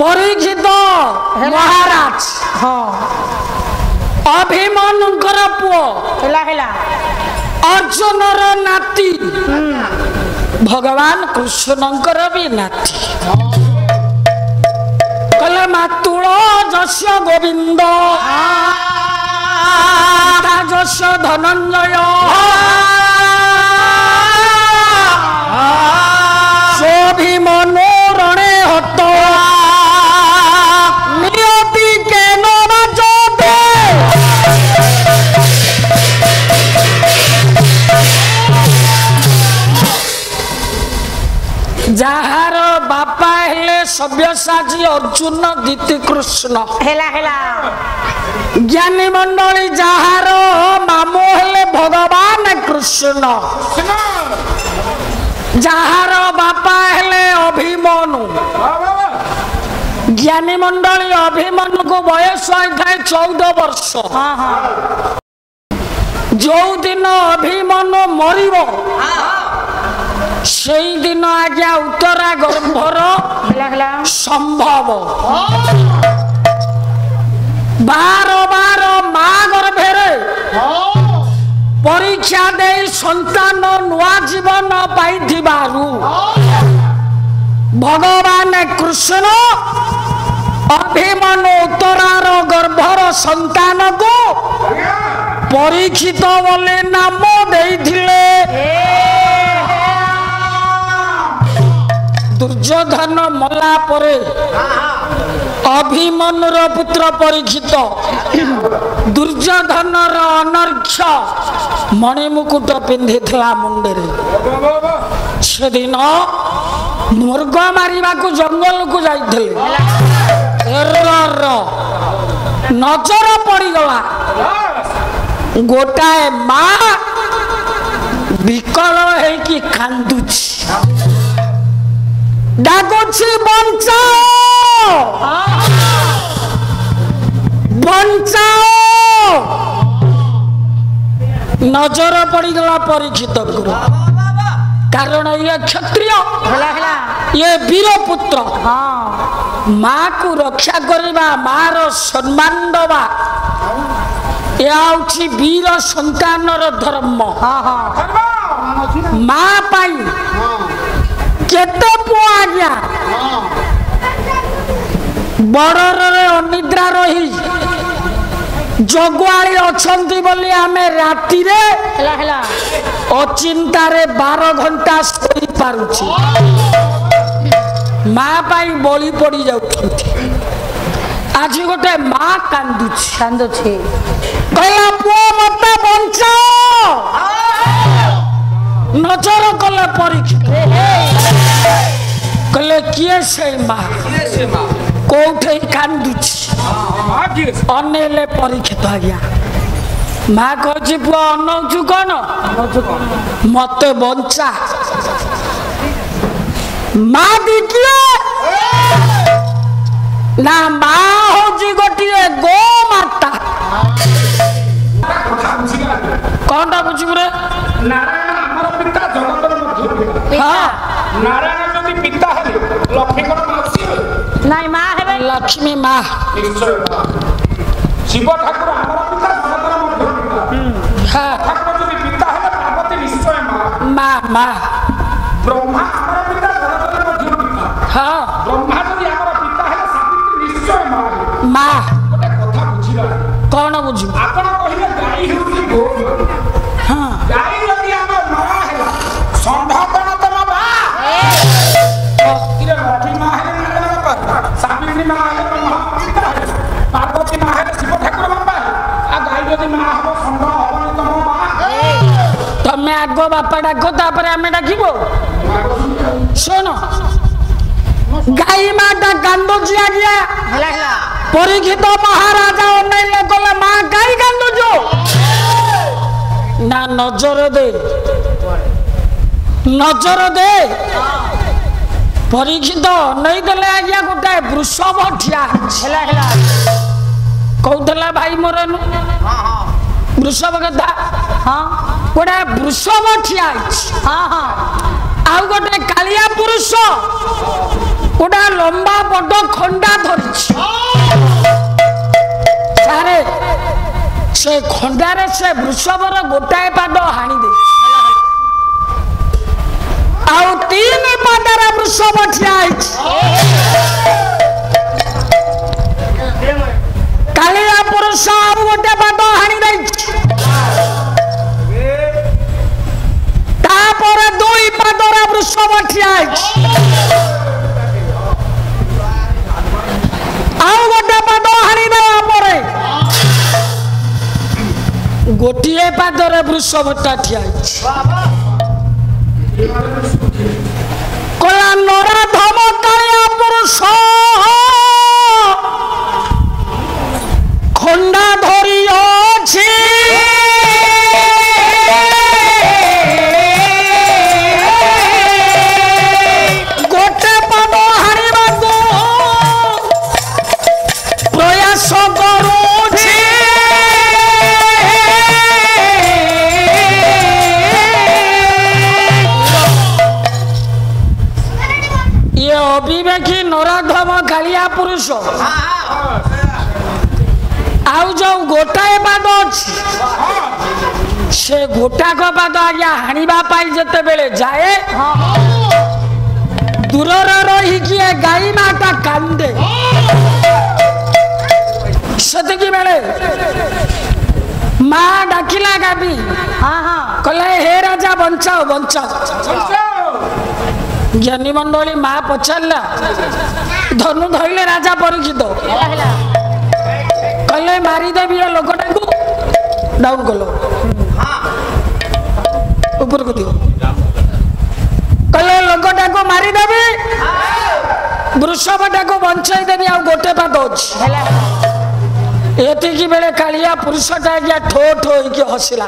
परीक्षित महाराज हाँ अभिमन्युंकर पुओ हेला अर्जुनर नाती भगवान कृष्णंकर भी नाती कले मातुल जस्य गोविंद जस्य धनंजय सोऽभिमन्यु रणे हत नियति केन राजते जार बापा हेले सव्यसाची अर्जुन गीति कृष्ण हेला ज्ञानी मंडली जार मामू हेले भगवान कृष्ण जार बापा हेले अभिमन्यु ज्ञानी मंडली अभिमन्यु को बयस है 14 वर्ष जो दिन अभिमन्यु मरिबो सेई दिन आज्ञा उत्तरा गर्भर संभव बार बार माँ गर्भेरे परीक्षा दे संतान नुआ जीवन पाइथिबारु भगवान कृष्ण अभिमन्यु उत्तरार गर्भर संतान को परीक्षित बोले नाम देइथिले दुर्योधन मला परे अभिमन्युर पुत्र परीक्षित दुर्योधनर अनर्क्ष मणिमुकुट पिंधि मुंडे से दिन मृग मारिबा को जंगल को जाइथिले नजर पड़गला गोटाए माँ विकल है कि कांदुची डाकुची बंचाओ बंचाओ नजर पड़गला परीक्षित कारण ये क्षत्रिय ये वीर पुत्र माँ को रक्षा करवा माँ रो सम्मान दवा ये वीर संतान धर्म माँ पाई केते पुआ आज्ञा बड़रे अनिद्रा रही जगुआली अछंती बोली आमे राती रे अचिंता रे 12 घंटा सोई पारुची माँ पाई बलि पड़ी जाउछथि आज गोटे माँ कांदुची कहला पुओ मते बंचाओ नजर कले परीक्षित कले किए से माँ कोठे कांदुची अनेले परीक्षित आज्ञा माँ कही पुओ अनौचु कौन मत बंचा माँ दिखिए ना माँ हूँ गोटे गो माता कौन टा बुझी रे नारायण जदि पिता हेले लक्ष्मी कोन माउसी नाई माँ हेबे लक्ष्मी माँ निश्चय शिव ठाकुर हमर पिता जगतर मध्य हाँ ठाकुर जदि पिता हेले पार्वती निश्चय माँ माँ माँ ब्रह्मा हमर पिता जगतर मध्य पिता हाँ ब्रह्मा जदि हमर पिता हेले सावित्री निश्चय माँ माँ गोटे कथा बुझिला कौन बुझ आपण कहिले गाई हेउची गो हाँ गाई जदि हमर माँ हेला संभवतः तम बा इरे लक्ष्मी माँ हेले नारायण बापा सावित्री माँ हेले ब्रह्मा पिता हेले पार्वती माँ हेले शिव ठाकुर बापा आ गाई जदि माँ हबो संभव हबनी तम माँ तमें आग बापा डाक तापर आम डाकब शुण गाई माटा कांदुची आज्ञा परीक्षित महाराजा अनैले कले माँ गाई कांदुचु ना नजर दे परीक्षित नहीं देले आज्ञा गोटे वृषभ ठिया कहला भाई मोर वृषभ कथा गोटे वृषभ ठिया आउ गोटे कालिया पुरुष गोटे लंबा बड़ खंडा से खंडारे से वृषभर गोटाए पाद हाणी दे आउ तीन पादर वृषभ ठिया कालिया पुरुष आउ गोटे पाद हाणी दे तापर दुई पादर वृषभ ठिया आउ गोटे पाद हाणी देला परे गोटिए पादरे वृषभटा ठिया कला नरा धम कालिया पुरुष खंडा धरी अछि गोटे पाद हाणिबाकू प्रयास करूछि ये अविवेकी नराधम कालिया पुरुष आउ जो गोटाए पाद अछि से गोटाक पाद आज्ञा हाणिबा पाई जते बेले जाए दूरर रही किए गाई माता कांदे सतकी बेले माँ डाकिला गाबी कहले हे राजा बंचाओ बंचाओ ज्ञानी मंडली माँ पचारा धनु धरले राजा परीक्षित कहले मारिदेवी ये लोकटा को डाउन कलो ऊपर को दियो कहले लोकटा को मारिदेवी वृषभटा को बंचाई देवी आ गोटे पाद अछि एतिकी बेले कालिया पुरुषटा आज्ञा ठो ठो होइके हसिला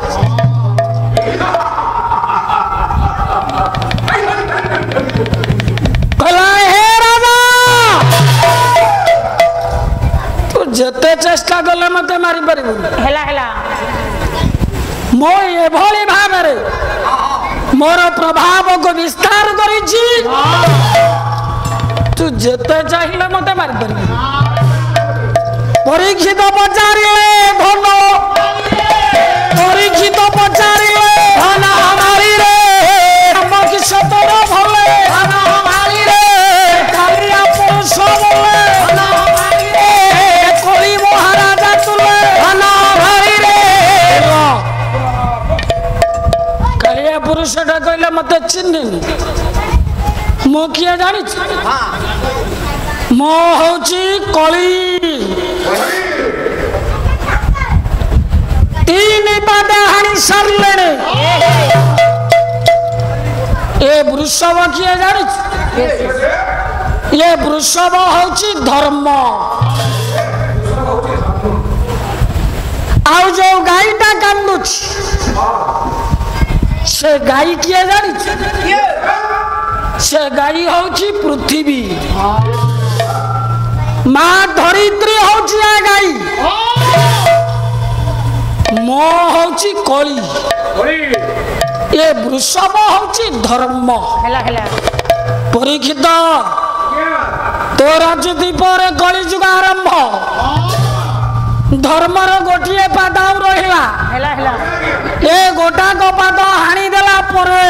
कहला हे राजा तू जते चेष्टा कले मते मारी परिबु हेला हेला मो एभली भाबरे मोर प्रभाव को विस्तार करिछि तू जते चाहिले मते मारी परिबु परीक्षित पचारिले धन परीक्षित पचारिले धन हमारी रे हम कि सतर भले धन हमारी रे कालिया पुरुष बोले धन हमारी रे कोई महाराजा तुले धन हमारी रे कालिया पुरुष टा कहले मते चिन्हिनी मो किए जानि मो होची कली तीन पाद हाणी सारे ए वृषभ किए जानी ये वृषभ होची धर्म आउ जो गाईटा कांदुछि से गाई किए जानी से गाई होची पृथ्वी माँ धरित्री होची आ गाई मो होची कली ये वृषभ होची धर्म परीक्षित तो राजदीप कली जुग आरंभ धर्मर गोटे पाद रहा ये गोटाक पाद हाणी देला परे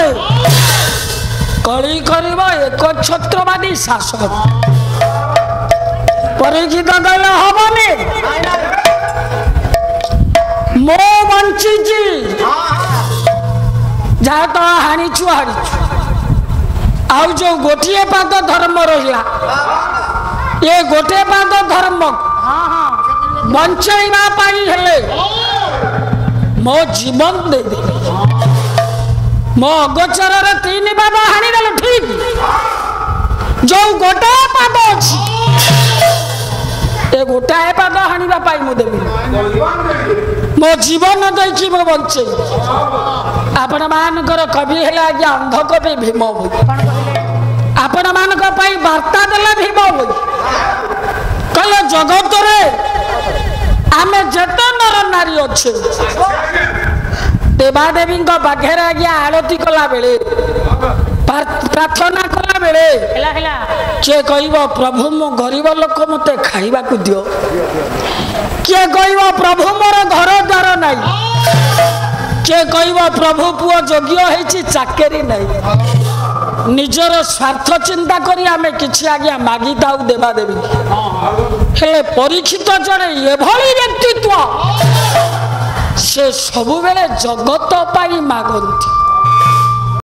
कली करिब एक छत्रवादी शासक परीक्षित कहले हबनी मो बंची जा तो हाणीचु आउ जो गोटे पाद धर्म रहा ये गोटे पाद धर्म बंचैवा पाई हेले मो जीवन दे दे मो अगोचर तीन पाद हाणी देले ठीक जो गोटे पाद अछि ए गोटाए पाद हाणीबा पाई मो देबी मो जीवन देखी मो बंचे आपण मानकर कवि हेला आज्ञा अंध कवि भीम आपण मानक पाई वार्ता देला भीम कहले जगत रे आमे जते नर नारी अच्छे देवादेवी पाखे आज्ञा आरती कला बेले प्रार्थना कला बेले किए कहब प्रभु मो गरीब लोक मत खाइबा को दियो किए कहब प्रभु मोर घर द्वार नाई किए कहब प्रभु पुओ योग्य होइछि चाकरी नाई निजर स्वार्थ चिंता करी आमे किछि आज्ञा मागी दाउ देवा देवी हेले परीक्षित जड़े एभली व्यक्तित्व से सबु बेले जगत पाई मागंती